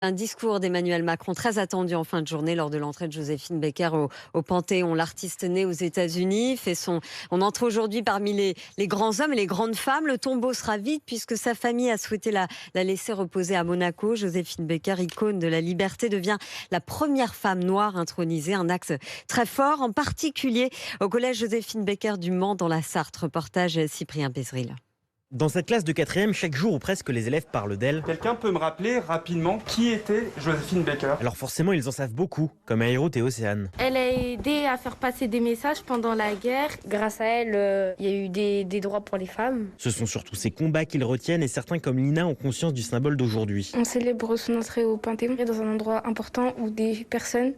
Un discours d'Emmanuel Macron très attendu en fin de journée lors de l'entrée de Joséphine Baker au Panthéon. L'artiste née aux États-Unis On entre aujourd'hui parmi les grands hommes et les grandes femmes. Le tombeau sera vide puisque sa famille a souhaité la laisser reposer à Monaco. Joséphine Baker, icône de la liberté, devient la première femme noire intronisée. Un axe très fort, en particulier au collège Joséphine Baker du Mans dans la Sarthe. Reportage Cyprien Pézril. Dans cette classe de 4e, chaque jour ou presque, les élèves parlent d'elle. Quelqu'un peut me rappeler rapidement qui était Joséphine Baker? Alors forcément, ils en savent beaucoup, comme Aéroute et Océane. Elle a aidé à faire passer des messages pendant la guerre. Grâce à elle, il y a eu des droits pour les femmes. Ce sont surtout ces combats qu'ils retiennent et certains comme Lina ont conscience du symbole d'aujourd'hui. On célèbre son entrée au Panthéon dans un endroit important où des personnes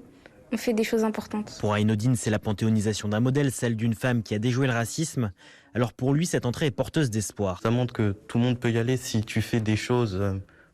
ont fait des choses importantes. Pour Aynodine, c'est la panthéonisation d'un modèle, celle d'une femme qui a déjoué le racisme. Alors pour lui, cette entrée est porteuse d'espoir. Ça montre que tout le monde peut y aller si tu fais des choses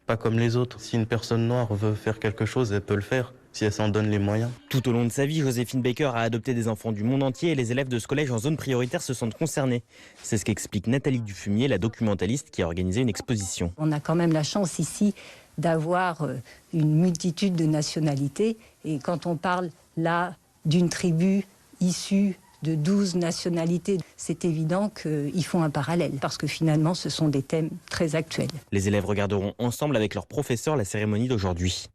pas comme les autres. Si une personne noire veut faire quelque chose, elle peut le faire, si elle s'en donne les moyens. Tout au long de sa vie, Joséphine Baker a adopté des enfants du monde entier et les élèves de ce collège en zone prioritaire se sentent concernés. C'est ce qu'explique Nathalie Dufumier, la documentaliste qui a organisé une exposition. On a quand même la chance ici d'avoir une multitude de nationalités. Et quand on parle là d'une tribu issue de 12 nationalités, c'est évident qu'ils font un parallèle, parce que finalement, ce sont des thèmes très actuels. Les élèves regarderont ensemble avec leurs professeurs la cérémonie d'aujourd'hui.